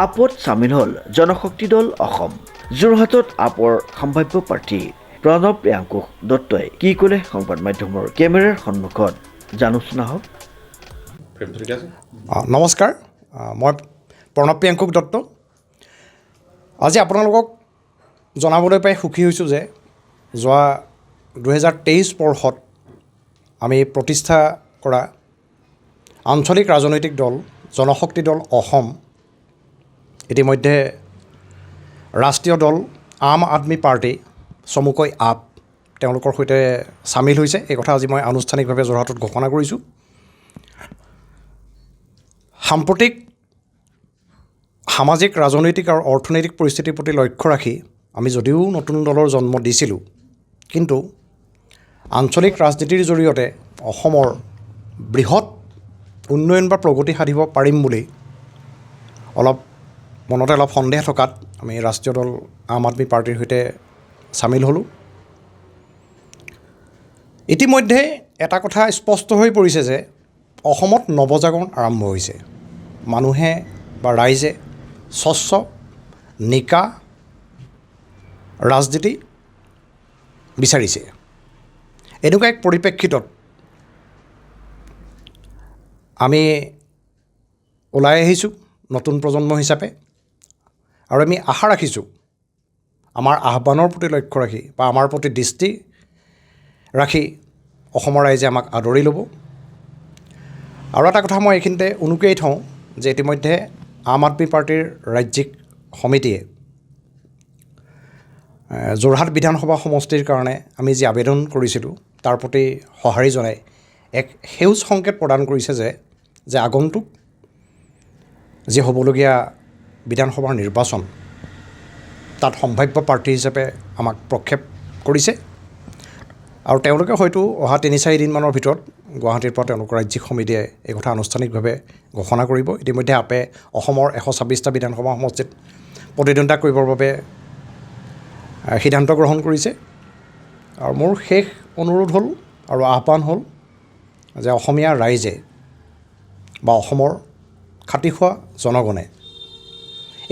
আপত চামিল হ'ল জনশক্তি দল অসম। যোৰহাটত আপৰ সম্ভাৱ্য প্ৰাৰ্থী প্ৰণৱ প্ৰিয়াংকুশ দত্তই কি ক'লে সংবাদ মাধ্যমৰ কেমেৰাৰ সন্মুখত জানোচোন আহক। নমস্কাৰ, মই প্ৰণৱ প্ৰিয়াংকুশ দত্ত। আজি আপোনালোকক জনাবলৈ পাই সুখী হৈছোঁ যে যোৱা 2023 বৰ্ষত আমি প্ৰতিষ্ঠা কৰা আঞ্চলিক ৰাজনৈতিক দল জনশক্তি দল অসম ইতিমধ্যে ৰাষ্ট্ৰীয় দল আম আদমি পাৰ্টি চমুকৈ আপ তেওঁলোকৰ সৈতে চামিল হৈছে। এই কথা আজি মই আনুষ্ঠানিকভাৱে যোৰহাটত ঘোষণা কৰিছোঁ। সাম্প্ৰতিক সামাজিক ৰাজনৈতিক আৰু অৰ্থনৈতিক পৰিস্থিতিৰ প্ৰতি লক্ষ্য ৰাখি আমি যদিও নতুন দলৰ জন্ম দিছিলোঁ, কিন্তু আঞ্চলিক ৰাজনীতিৰ জৰিয়তে অসমৰ বৃহৎ উন্নয়ন বা প্ৰগতি সাধিব পাৰিম বুলি মনতে অলপ সন্দেহ থকাত আমি ৰাষ্ট্ৰীয় দল আম আদমি পাৰ্টিৰ সৈতে চামিল হ'লোঁ। ইতিমধ্যে এটা কথা স্পষ্ট হৈ পৰিছে যে অসমত নৱজাগৰণ আৰম্ভ হৈছে। মানুহে বা ৰাইজে স্বচ্ছ নিকা ৰাজনীতি বিচাৰিছে। এনেকুৱা এক পৰিপ্ৰেক্ষিতত আমি ওলাই আহিছোঁ নতুন প্ৰজন্ম হিচাপে, আৰু আমি আশা ৰাখিছোঁ আমাৰ আহ্বানৰ প্ৰতি লক্ষ্য ৰাখি বা আমাৰ প্ৰতি দৃষ্টি ৰাখি অসমৰ ৰাইজে আমাক আদৰি ল'ব। আৰু এটা কথা মই এইখিনিতে উনুকিয়াই থওঁ যে ইতিমধ্যে আম আদমি পাৰ্টিৰ ৰাজ্যিক সমিতিয়ে যোৰহাট বিধানসভা সমষ্টিৰ কাৰণে আমি যি আবেদন কৰিছিলোঁ তাৰ প্ৰতি সঁহাৰি জনাই এক সেউজ সংকেত প্ৰদান কৰিছে যে আগন্তুক যি হ'বলগীয়া বিধানসভাৰ নিৰ্বাচন তাত সম্ভাৱ্য প্ৰাৰ্থী হিচাপে আমাক প্ৰক্ষেপ কৰিছে। আৰু তেওঁলোকে হয়তো অহা 3-4 দিনমানৰ ভিতৰত গুৱাহাটীৰ পৰা তেওঁলোকৰ ৰাজ্যিক সমিতিয়ে এই কথা আনুষ্ঠানিকভাৱে ঘোষণা কৰিব। ইতিমধ্যে আপে অসমৰ 126টা বিধানসভা সমষ্টিত প্ৰতিদ্বন্দ্বিতা কৰিবৰ বাবে সিদ্ধান্ত গ্ৰহণ কৰিছে। আৰু মোৰ শেষ অনুৰোধ হ'ল আৰু আহ্বান হ'ল যে অসমীয়া ৰাইজে বা অসমৰ খাটি খোৱা জনগণে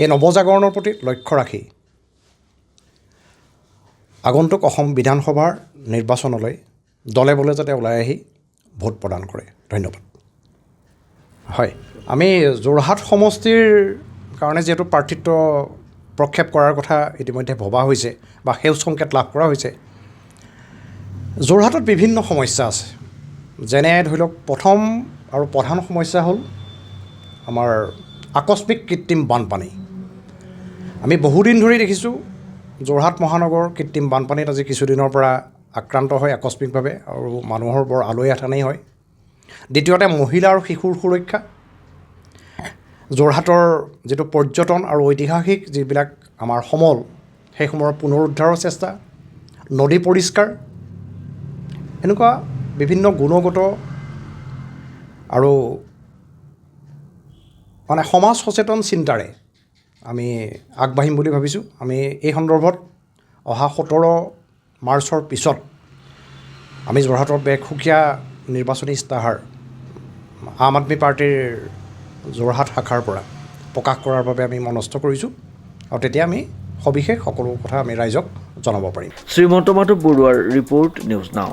এই নৱজাগৰণৰ প্ৰতি লক্ষ্য ৰাখি আগন্তুক অসম বিধানসভাৰ নিৰ্বাচনলৈ দলে বলে যাতে ওলাই আহি ভোট প্ৰদান কৰে। ধন্যবাদ। হয়, আমি যোৰহাট সমষ্টিৰ কাৰণে যিহেতু প্ৰাৰ্থিত্ব প্ৰক্ষেপ কৰাৰ কথা ইতিমধ্যে ভবা হৈছে বা সেউজ সংকেত লাভ কৰা হৈছে, যোৰহাটত বিভিন্ন সমস্যা আছে। যেনে ধৰি লওক, প্ৰথম আৰু প্ৰধান সমস্যা হ'ল আমাৰ আকস্মিক কৃত্ৰিম বানপানী। আমি বহুদিন ধৰি দেখিছোঁ যোৰহাট মহানগৰ কৃত্ৰিম বানপানীত আজি কিছুদিনৰ পৰা আক্ৰান্ত হয় আকস্মিকভাৱে, আৰু মানুহৰ বৰ আলৈ আথানি হয়। দ্বিতীয়তে মহিলা আৰু শিশুৰ সুৰক্ষা, যোৰহাটৰ যিটো পৰ্যটন আৰু ঐতিহাসিক যিবিলাক আমাৰ সমল সেই সমলৰ পুনৰুদ্ধাৰৰ চেষ্টা, নদী পৰিষ্কাৰ, এনেকুৱা বিভিন্ন গুণগত আৰু সমাজ সচেতন চিন্তাৰে আমি আগবাঢ়িম বুলি ভাবিছোঁ। আমি এই সন্দৰ্ভত অহা 17 মাৰ্চৰ পিছত আমি যোৰহাটৰ এক সুকীয়া নিৰ্বাচনী ইস্তাহাৰ আম আদমি পাৰ্টিৰ যোৰহাট শাখাৰ পৰা প্ৰকাশ কৰাৰ বাবে আমি মনস্থ কৰিছোঁ, আৰু তেতিয়া আমি সবিশেষ সকলো কথা আমি ৰাইজক জনাব পাৰিম। শ্ৰীমন্ত মাধৱ বৰুৱাৰ ৰিপৰ্ট, নিউজ নাও।